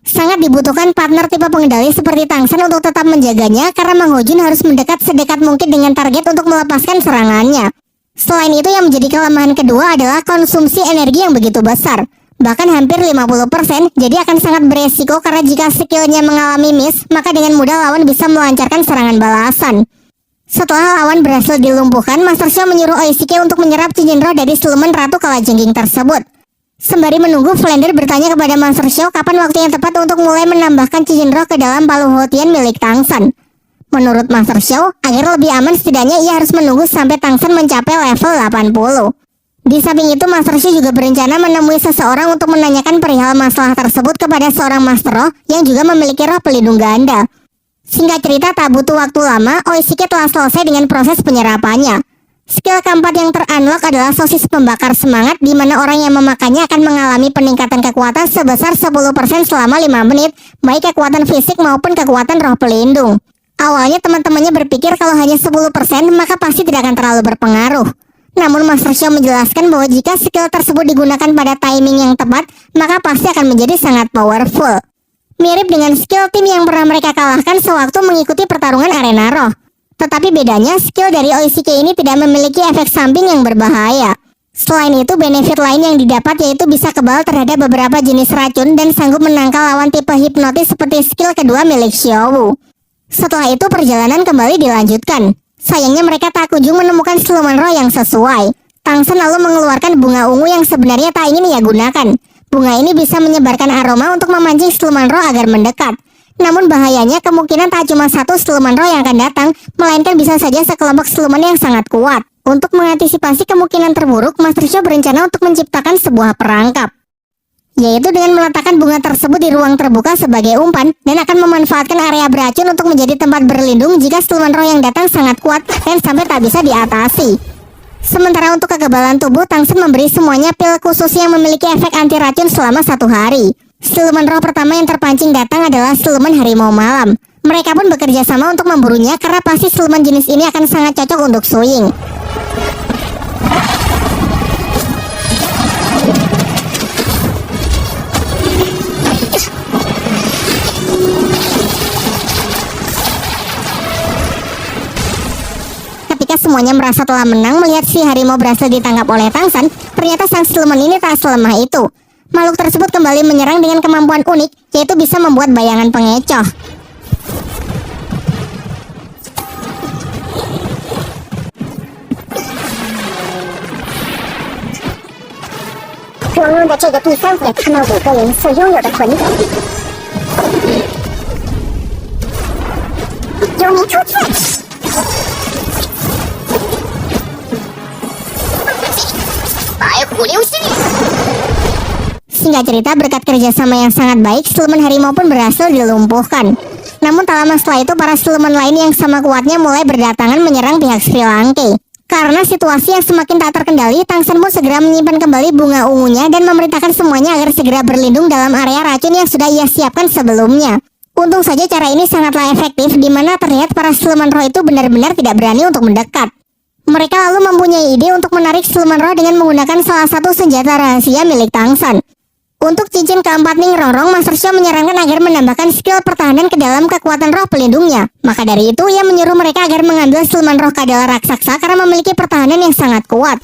A: Sangat dibutuhkan partner tipe pengendali seperti Tangsan untuk tetap menjaganya karena Mang Hojun harus mendekat sedekat mungkin dengan target untuk melepaskan serangannya. Selain itu, yang menjadi kelemahan kedua adalah konsumsi energi yang begitu besar, bahkan hampir 50%, jadi akan sangat beresiko karena jika skillnya mengalami miss, maka dengan mudah lawan bisa melancarkan serangan balasan. Setelah lawan berhasil dilumpuhkan, Master Xiao menyuruh Oishike untuk menyerap cincin roh dari siluman ratu kalajengking tersebut. Sembari menunggu, Flander bertanya kepada Master Xiao kapan waktu yang tepat untuk mulai menambahkan cincin roh ke dalam palu Hotian milik Tangsan. Menurut Master Xiao, agar lebih aman setidaknya ia harus menunggu sampai Tangsan mencapai level 80. Di samping itu, Master Xiao juga berencana menemui seseorang untuk menanyakan perihal masalah tersebut kepada seorang Master Roh yang juga memiliki roh pelindung ganda. Singkat cerita, tak butuh waktu lama, Oishike telah selesai dengan proses penyerapannya. Skill keempat yang ter-unlock adalah sosis pembakar semangat, di mana orang yang memakannya akan mengalami peningkatan kekuatan sebesar 10% selama 5 menit, baik kekuatan fisik maupun kekuatan roh pelindung. Awalnya teman-temannya berpikir kalau hanya 10% maka pasti tidak akan terlalu berpengaruh. Namun Master Xiao menjelaskan bahwa jika skill tersebut digunakan pada timing yang tepat, maka pasti akan menjadi sangat powerful. Mirip dengan skill tim yang pernah mereka kalahkan sewaktu mengikuti pertarungan arena roh. Tetapi bedanya, skill dari Oishike ini tidak memiliki efek samping yang berbahaya. Selain itu, benefit lain yang didapat yaitu bisa kebal terhadap beberapa jenis racun dan sanggup menangkal lawan tipe hipnotis seperti skill kedua milik Xiaowu. Setelah itu, perjalanan kembali dilanjutkan. Sayangnya mereka tak kunjung menemukan siluman roh yang sesuai. Tangsan lalu mengeluarkan bunga ungu yang sebenarnya tak ingin ia gunakan. Bunga ini bisa menyebarkan aroma untuk memancing siluman roh agar mendekat. Namun bahayanya, kemungkinan tak cuma satu siluman roh yang akan datang, melainkan bisa saja sekelompok siluman yang sangat kuat. Untuk mengantisipasi kemungkinan terburuk, Master Xiao berencana untuk menciptakan sebuah perangkap, yaitu dengan meletakkan bunga tersebut di ruang terbuka sebagai umpan dan akan memanfaatkan area beracun untuk menjadi tempat berlindung jika siluman roh yang datang sangat kuat dan sampai tak bisa diatasi. Sementara untuk kekebalan tubuh, Tangsan memberi semuanya pil khusus yang memiliki efek anti racun selama 1 hari. Siluman roh pertama yang terpancing datang adalah siluman harimau malam. Mereka pun bekerja sama untuk memburunya karena pasti siluman jenis ini akan sangat cocok untuk Suying. Semuanya merasa telah menang melihat si harimau berhasil ditangkap oleh Tangsan. Ternyata sang siluman ini tak selemah itu. Makhluk tersebut kembali menyerang dengan kemampuan unik, yaitu bisa membuat bayangan pengecoh. Singkat cerita, berkat kerjasama yang sangat baik, siluman harimau pun berhasil dilumpuhkan. Namun tak lama setelah itu, para siluman lain yang sama kuatnya mulai berdatangan menyerang pihak Sri Lanka. Karena situasi yang semakin tak terkendali, Tangsan pun segera menyimpan kembali bunga ungunya dan memerintahkan semuanya agar segera berlindung dalam area racun yang sudah ia siapkan sebelumnya. Untung saja cara ini sangatlah efektif, di mana terlihat para siluman roh itu benar-benar tidak berani untuk mendekat. Mereka lalu mempunyai ide untuk menarik siluman roh dengan menggunakan salah satu senjata rahasia milik Tang San. Untuk cincin keempat Ning Rorong, Master Xiao menyarankan agar menambahkan skill pertahanan ke dalam kekuatan roh pelindungnya. Maka dari itu, ia menyuruh mereka agar mengambil siluman roh Kadal raksasa karena memiliki pertahanan yang sangat kuat.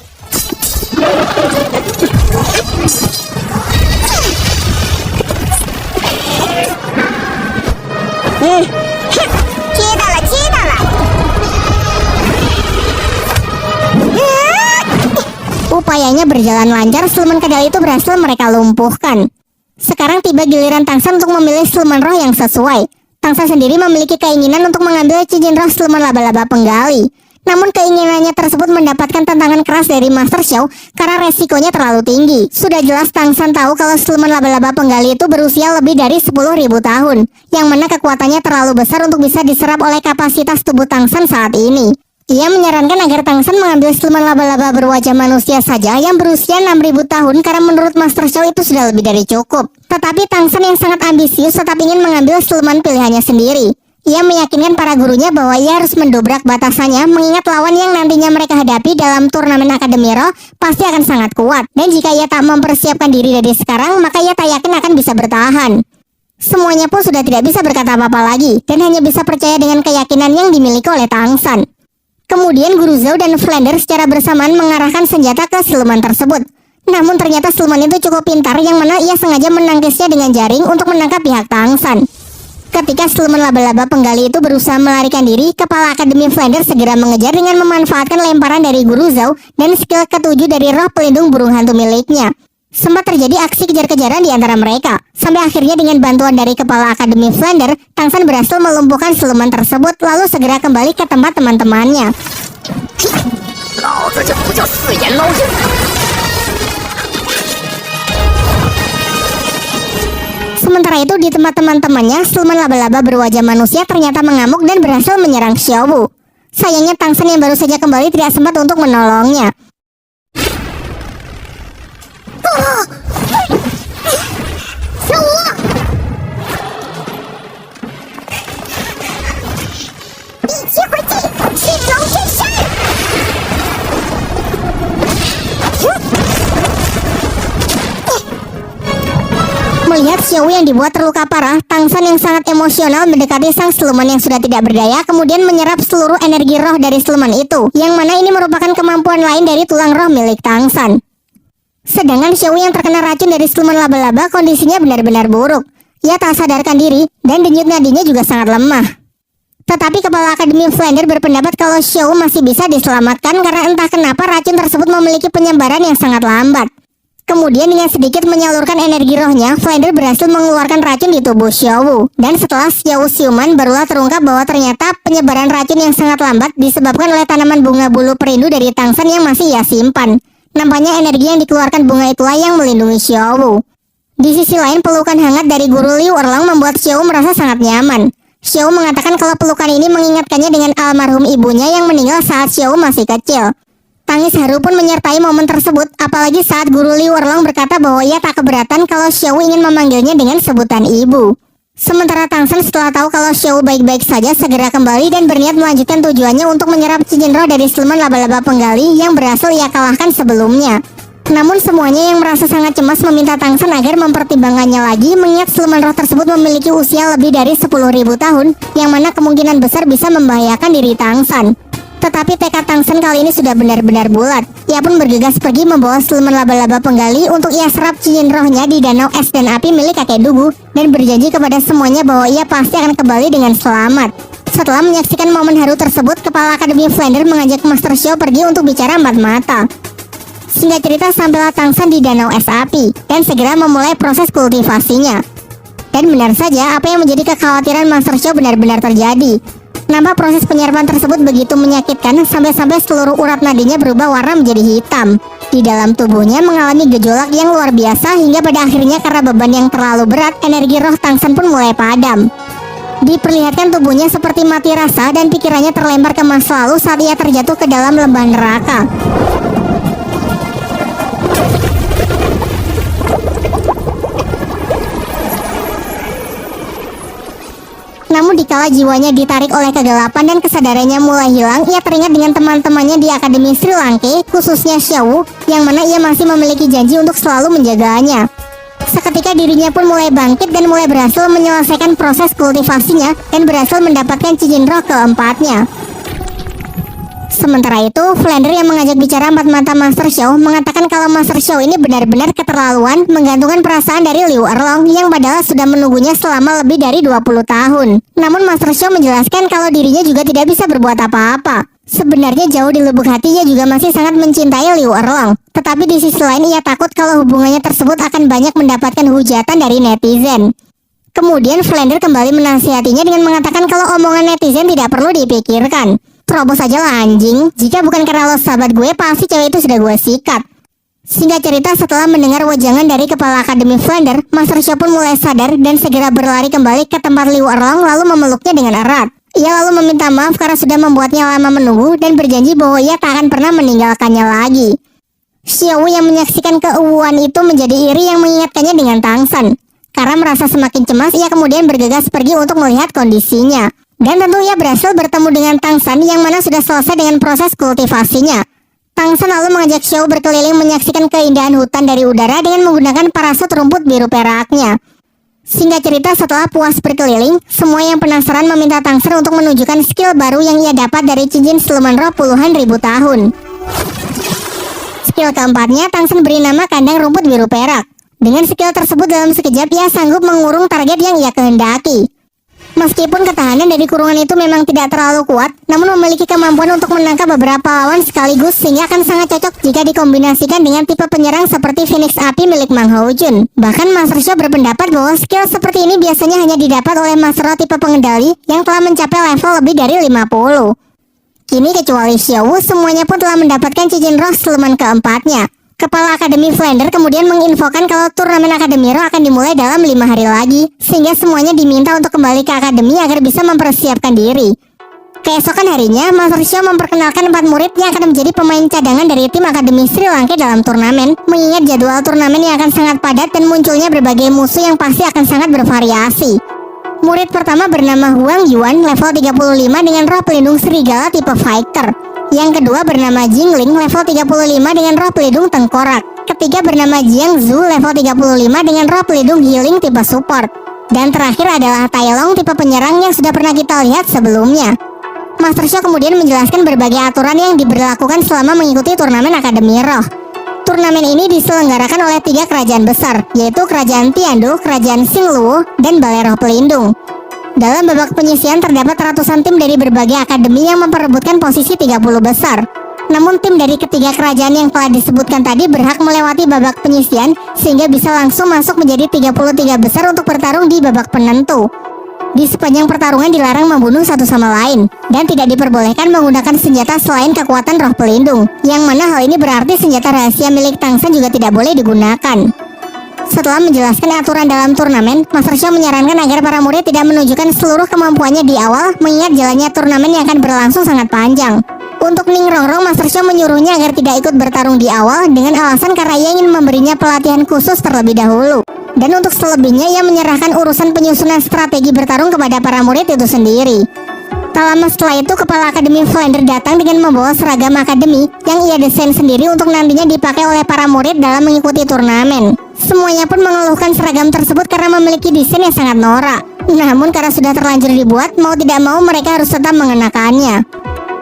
A: Upayanya berjalan lancar, siluman Kadal itu berhasil mereka lumpuhkan. Sekarang tiba giliran Tang San untuk memilih siluman roh yang sesuai. Tang San sendiri memiliki keinginan untuk mengambil cincin roh siluman laba-laba penggali. Namun keinginannya tersebut mendapatkan tantangan keras dari Master Xiao karena resikonya terlalu tinggi. Sudah jelas Tang San tahu kalau siluman laba-laba penggali itu berusia lebih dari 10.000 tahun, yang mana kekuatannya terlalu besar untuk bisa diserap oleh kapasitas tubuh Tang San saat ini. Ia menyarankan agar Tang San mengambil siluman laba-laba berwajah manusia saja yang berusia 6.000 tahun karena menurut Master Xiao itu sudah lebih dari cukup. Tetapi Tang San yang sangat ambisius tetap ingin mengambil siluman pilihannya sendiri. Ia meyakinkan para gurunya bahwa ia harus mendobrak batasannya mengingat lawan yang nantinya mereka hadapi dalam turnamen Akademi Roh pasti akan sangat kuat. Dan jika ia tak mempersiapkan diri dari sekarang, maka ia tak yakin akan bisa bertahan. Semuanya pun sudah tidak bisa berkata apa-apa lagi dan hanya bisa percaya dengan keyakinan yang dimiliki oleh Tang San. Kemudian Guru Zhao dan Flander secara bersamaan mengarahkan senjata ke siluman tersebut. Namun ternyata siluman itu cukup pintar yang mana ia sengaja menangkisnya dengan jaring untuk menangkap pihak Tang San. Ketika siluman laba-laba penggali itu berusaha melarikan diri, kepala Akademi Flander segera mengejar dengan memanfaatkan lemparan dari Guru Zhao dan skill ketujuh dari roh pelindung burung hantu miliknya. Sempat terjadi aksi kejar-kejaran di antara mereka, sampai akhirnya dengan bantuan dari kepala Akademi Flander, Tang San berhasil melumpuhkan siluman tersebut lalu segera kembali ke tempat teman-temannya. Sementara itu di tempat teman-temannya, siluman laba-laba berwajah manusia ternyata mengamuk dan berhasil menyerang Xiaobu. Sayangnya Tang San yang baru saja kembali tidak sempat untuk menolongnya. Melihat Xiaowu yang dibuat terluka parah, Tang San yang sangat emosional mendekati sang siluman yang sudah tidak berdaya, kemudian menyerap seluruh energi roh dari siluman itu, yang mana ini merupakan kemampuan lain dari tulang roh milik Tang San. Sedangkan Xiaowu yang terkena racun dari siluman laba-laba kondisinya benar-benar buruk. Ia tak sadarkan diri dan denyut nadinya juga sangat lemah. Tetapi kepala Akademi Flander berpendapat kalau Xiaowu masih bisa diselamatkan karena entah kenapa racun tersebut memiliki penyebaran yang sangat lambat. Kemudian dengan sedikit menyalurkan energi rohnya, Flander berhasil mengeluarkan racun di tubuh Xiaowu. Dan setelah Xiaowu siuman, barulah terungkap bahwa ternyata penyebaran racun yang sangat lambat disebabkan oleh tanaman bunga bulu perindu dari Tang San yang masih ia simpan. Nampaknya energi yang dikeluarkan bunga itulah yang melindungi Xiaowu. Di sisi lain, pelukan hangat dari Guru Liu Erlang membuat Xiaowu merasa sangat nyaman. Xiaowu mengatakan kalau pelukan ini mengingatkannya dengan almarhum ibunya yang meninggal saat Xiaowu masih kecil. Tangis haru pun menyertai momen tersebut, apalagi saat Guru Liu Erlang berkata bahwa ia tak keberatan kalau Xiaowu ingin memanggilnya dengan sebutan ibu. Sementara Tang San setelah tahu kalau Xiaowu baik-baik saja segera kembali dan berniat melanjutkan tujuannya untuk menyerap cincin roh dari siluman laba-laba penggali yang berhasil ia kalahkan sebelumnya. Namun semuanya yang merasa sangat cemas meminta Tang San agar mempertimbangkannya lagi mengingat siluman roh tersebut memiliki usia lebih dari 10.000 tahun, yang mana kemungkinan besar bisa membahayakan diri Tang San. Tetapi tekad Tang San kali ini sudah benar-benar bulat. Ia pun bergegas pergi membawa siluman laba-laba penggali untuk ia serap cincin rohnya di danau es dan api milik kakek Dugu dan berjanji kepada semuanya bahwa ia pasti akan kembali dengan selamat. Setelah menyaksikan momen haru tersebut, kepala Akademi Flander mengajak Master Xiao pergi untuk bicara empat mata. Singkat cerita, sampailah Tang San di danau es api dan segera memulai proses kultivasinya. Dan benar saja, apa yang menjadi kekhawatiran Master Xiao benar-benar terjadi. Nampak proses penyerapan tersebut begitu menyakitkan sampai-sampai seluruh urat nadinya berubah warna menjadi hitam. Di dalam tubuhnya mengalami gejolak yang luar biasa hingga pada akhirnya karena beban yang terlalu berat, energi roh Tang San pun mulai padam. Diperlihatkan tubuhnya seperti mati rasa dan pikirannya terlempar ke masa lalu saat ia terjatuh ke dalam lembah neraka. Namun dikala jiwanya ditarik oleh kegelapan dan kesadarannya mulai hilang, ia teringat dengan teman-temannya di Akademi Sri Lanka, khususnya Xiao, yang mana ia masih memiliki janji untuk selalu menjaganya. Seketika dirinya pun mulai bangkit dan mulai berhasil menyelesaikan proses kultivasinya dan berhasil mendapatkan cincin roh keempatnya. Sementara itu, Flander yang mengajak bicara empat mata Master Xiao mengatakan kalau Master Xiao ini benar-benar keterlaluan menggantungkan perasaan dari Liu Erlong yang padahal sudah menunggunya selama lebih dari 20 tahun. Namun Master Xiao menjelaskan kalau dirinya juga tidak bisa berbuat apa-apa. Sebenarnya jauh di lubuk hati ia juga masih sangat mencintai Liu Erlong. Tetapi di sisi lain ia takut kalau hubungannya tersebut akan banyak mendapatkan hujatan dari netizen. Kemudian Flander kembali menasihatinya dengan mengatakan kalau omongan netizen tidak perlu dipikirkan. Terobos aja lah anjing, jika bukan karena lo sahabat gue pasti cewek itu sudah gue sikat. Singkat cerita, setelah mendengar wejangan dari kepala Akademi Flander, Master Xiao pun mulai sadar dan segera berlari kembali ke tempat Liu Erlong lalu memeluknya dengan erat. Ia lalu meminta maaf karena sudah membuatnya lama menunggu dan berjanji bahwa ia tak akan pernah meninggalkannya lagi. Xiao yang menyaksikan keuuan itu menjadi iri yang mengingatkannya dengan Tangsan. Karena merasa semakin cemas, ia kemudian bergegas pergi untuk melihat kondisinya. Dan tentu ia berhasil bertemu dengan Tangsan yang mana sudah selesai dengan proses kultivasinya. Tangsan lalu mengajak Xiao berkeliling menyaksikan keindahan hutan dari udara dengan menggunakan parasut rumput biru peraknya. Singkat cerita, setelah puas berkeliling, semua yang penasaran meminta Tangsan untuk menunjukkan skill baru yang ia dapat dari cincin siluman roh puluhan ribu tahun. Skill keempatnya, Tangsan beri nama kandang rumput biru perak. Dengan skill tersebut dalam sekejap ia sanggup mengurung target yang ia kehendaki. Meskipun ketahanan dari kurungan itu memang tidak terlalu kuat, namun memiliki kemampuan untuk menangkap beberapa lawan sekaligus sehingga akan sangat cocok jika dikombinasikan dengan tipe penyerang seperti Phoenix Api milik Mang Houjun. Bahkan Master Xiao berpendapat bahwa skill seperti ini biasanya hanya didapat oleh Master Roh tipe pengendali yang telah mencapai level lebih dari 50. Kini kecuali Xiao, semuanya pun telah mendapatkan cincin roh siluman keempatnya. Kepala Akademi Flander kemudian menginfokan kalau turnamen Akademi Roh akan dimulai dalam 5 hari lagi, sehingga semuanya diminta untuk kembali ke Akademi agar bisa mempersiapkan diri. Keesokan harinya, Master Xiao memperkenalkan 4 murid yang akan menjadi pemain cadangan dari tim Akademi Sri Lanka dalam turnamen, mengingat jadwal turnamen yang akan sangat padat dan munculnya berbagai musuh yang pasti akan sangat bervariasi. Murid pertama bernama Huang Yuan, level 35 dengan roh pelindung serigala tipe fighter. Yang kedua bernama Jingling, level 35 dengan roh pelindung tengkorak. Ketiga bernama Jiang Zhu, level 35 dengan roh pelindung healing tipe support. Dan terakhir adalah Tai Long, tipe penyerang yang sudah pernah kita lihat sebelumnya. Master Xiao kemudian menjelaskan berbagai aturan yang diberlakukan selama mengikuti turnamen Akademi Roh. Turnamen ini diselenggarakan oleh 3 kerajaan besar, yaitu Kerajaan Tiandu, Kerajaan Xingluo, dan Balai Roh Pelindung. Dalam babak penyisian terdapat ratusan tim dari berbagai akademi yang memperebutkan posisi 30 besar. Namun tim dari ketiga kerajaan yang telah disebutkan tadi berhak melewati babak penyisian sehingga bisa langsung masuk menjadi 33 besar untuk bertarung di babak penentu. Di sepanjang pertarungan dilarang membunuh satu sama lain dan tidak diperbolehkan menggunakan senjata selain kekuatan roh pelindung, yang mana hal ini berarti senjata rahasia milik Tangsan juga tidak boleh digunakan. Setelah menjelaskan aturan dalam turnamen, Master Xiao menyarankan agar para murid tidak menunjukkan seluruh kemampuannya di awal, mengingat jalannya turnamen yang akan berlangsung sangat panjang. Untuk Ning Rongrong, Master Xiao menyuruhnya agar tidak ikut bertarung di awal dengan alasan karena ia ingin memberinya pelatihan khusus terlebih dahulu. Dan untuk selebihnya, ia menyerahkan urusan penyusunan strategi bertarung kepada para murid itu sendiri. Tak lama setelah itu, Kepala Akademi Flander datang dengan membawa seragam akademi yang ia desain sendiri untuk nantinya dipakai oleh para murid dalam mengikuti turnamen. Semuanya pun mengeluhkan seragam tersebut karena memiliki desain yang sangat norak. Namun karena sudah terlanjur dibuat, mau tidak mau mereka harus tetap mengenakannya.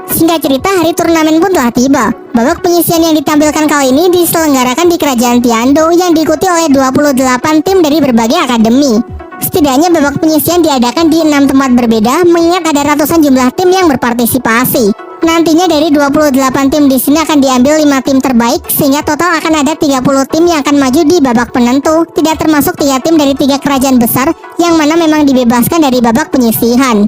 A: Singkat cerita, hari turnamen pun telah tiba. Babak penyisian yang ditampilkan kali ini diselenggarakan di Kerajaan Tiandu yang diikuti oleh 28 tim dari berbagai akademi. Setidaknya babak penyisian diadakan di 6 tempat berbeda, mengingat ada ratusan jumlah tim yang berpartisipasi. Nantinya dari 28 tim di sini akan diambil 5 tim terbaik, sehingga total akan ada 30 tim yang akan maju di babak penentu, tidak termasuk 3 tim dari 3 kerajaan besar yang mana memang dibebaskan dari babak penyisihan.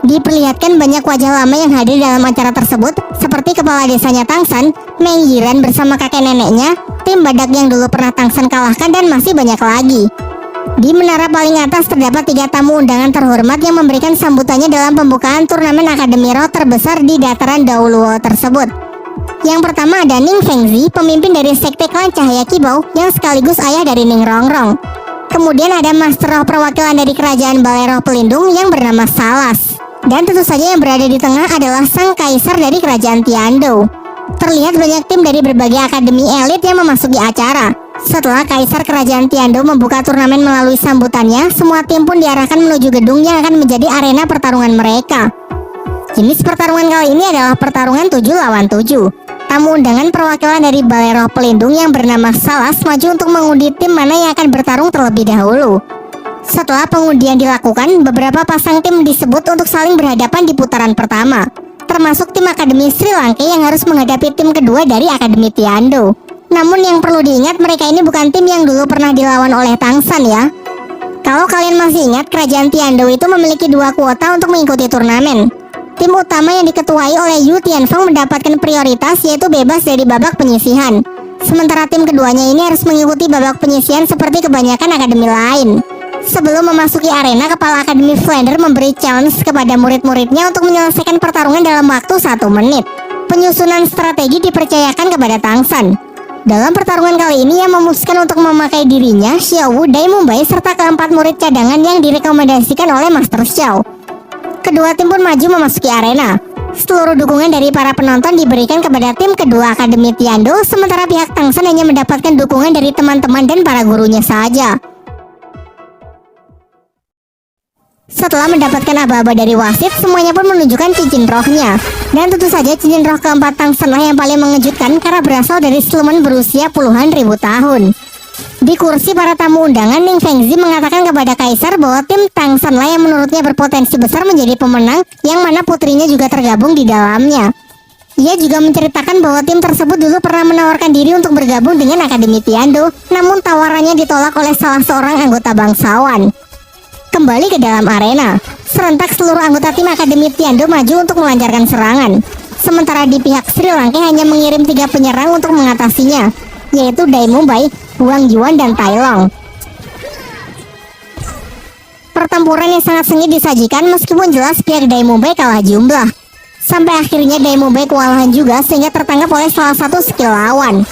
A: Diperlihatkan banyak wajah lama yang hadir dalam acara tersebut, seperti kepala desanya Tangsan, Meng Yiran bersama kakek neneknya, tim badak yang dulu pernah Tangsan kalahkan, dan masih banyak lagi. Di menara paling atas terdapat 3 tamu undangan terhormat yang memberikan sambutannya dalam pembukaan turnamen Akademi Roh terbesar di dataran Dauluo tersebut. Yang pertama ada Ning Fengzi, pemimpin dari sekte klan Cahaya Kibau yang sekaligus ayah dari Ning Rongrong. Kemudian ada Master Roh perwakilan dari kerajaan Balai Roh Pelindung yang bernama Salas. Dan tentu saja yang berada di tengah adalah sang kaisar dari kerajaan Tiandou. Terlihat banyak tim dari berbagai akademi elit yang memasuki acara. Setelah kaisar kerajaan Tiandou membuka turnamen melalui sambutannya, semua tim pun diarahkan menuju gedung yang akan menjadi arena pertarungan mereka. Jenis pertarungan kali ini adalah pertarungan 7 lawan 7. Tamu undangan perwakilan dari Balai Roh Pelindung yang bernama Salas maju untuk mengundi tim mana yang akan bertarung terlebih dahulu. Setelah pengundian dilakukan, beberapa pasang tim disebut untuk saling berhadapan di putaran pertama, termasuk tim Akademi Sri Lanka yang harus menghadapi tim kedua dari Akademi Tiandou. Namun yang perlu diingat, mereka ini bukan tim yang dulu pernah dilawan oleh Tangsan ya. Kalau kalian masih ingat, kerajaan Tiandou itu memiliki 2 kuota untuk mengikuti turnamen. Tim utama yang diketuai oleh Yu Tianfeng mendapatkan prioritas, yaitu bebas dari babak penyisihan. Sementara tim keduanya ini harus mengikuti babak penyisihan seperti kebanyakan akademi lain. Sebelum memasuki arena, Kepala Akademi Flander memberi challenge kepada murid-muridnya untuk menyelesaikan pertarungan dalam waktu 1 menit. Penyusunan strategi dipercayakan kepada Tangsan. Dalam pertarungan kali ini yang memutuskan untuk memakai dirinya, Xiaowu, Dai Mumbai, serta keempat murid cadangan yang direkomendasikan oleh Master Xiao. Kedua tim pun maju memasuki arena. Seluruh dukungan dari para penonton diberikan kepada tim kedua Akademi Tiandou, sementara pihak Tangsan hanya mendapatkan dukungan dari teman-teman dan para gurunya saja. Setelah mendapatkan aba-aba dari wasit, semuanya pun menunjukkan cincin rohnya. Dan tentu saja cincin roh keempat Tangsan lah yang paling mengejutkan karena berasal dari siluman berusia puluhan ribu tahun. Di kursi para tamu undangan, Ning Fengzi mengatakan kepada Kaisar bahwa tim Tangsan lah yang menurutnya berpotensi besar menjadi pemenang, yang mana putrinya juga tergabung di dalamnya. Ia juga menceritakan bahwa tim tersebut dulu pernah menawarkan diri untuk bergabung dengan Akademi Tiandou, namun tawarannya ditolak oleh salah seorang anggota bangsawan. Kembali ke dalam arena, serentak seluruh anggota tim Akademi Tiandou maju untuk melancarkan serangan. Sementara di pihak Sri Lanka hanya mengirim 3 penyerang untuk mengatasinya, yaitu Dai Mumbai, Wang Yuan, dan Tai Long. Pertempuran yang sangat sengit disajikan meskipun jelas pihak Dai Mumbai kalah jumlah. Sampai akhirnya Dai Mumbai kewalahan juga sehingga tertangkap oleh salah satu skill lawan.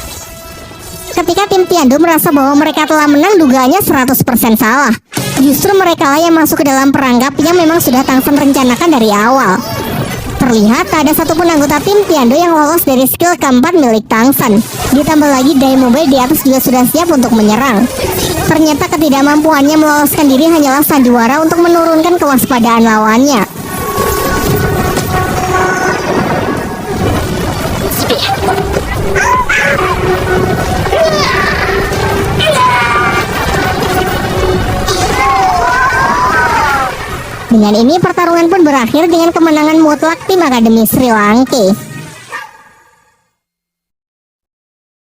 A: Ketika tim Tiandou merasa bahwa mereka telah menang, dugaannya 100% salah. Justru mereka lah yang masuk ke dalam perangkap yang memang sudah Tangsan rencanakan dari awal. Terlihat tak ada satupun anggota tim Tiandou yang lolos dari skill keempat milik Tangsan. Ditambah lagi Dai Mumbai di atas juga sudah siap untuk menyerang. Ternyata ketidakmampuannya meloloskan diri hanyalah sandiwara untuk menurunkan kewaspadaan lawannya. Dengan ini pertarungan pun berakhir dengan kemenangan mutlak tim Akademi Sri Lanka.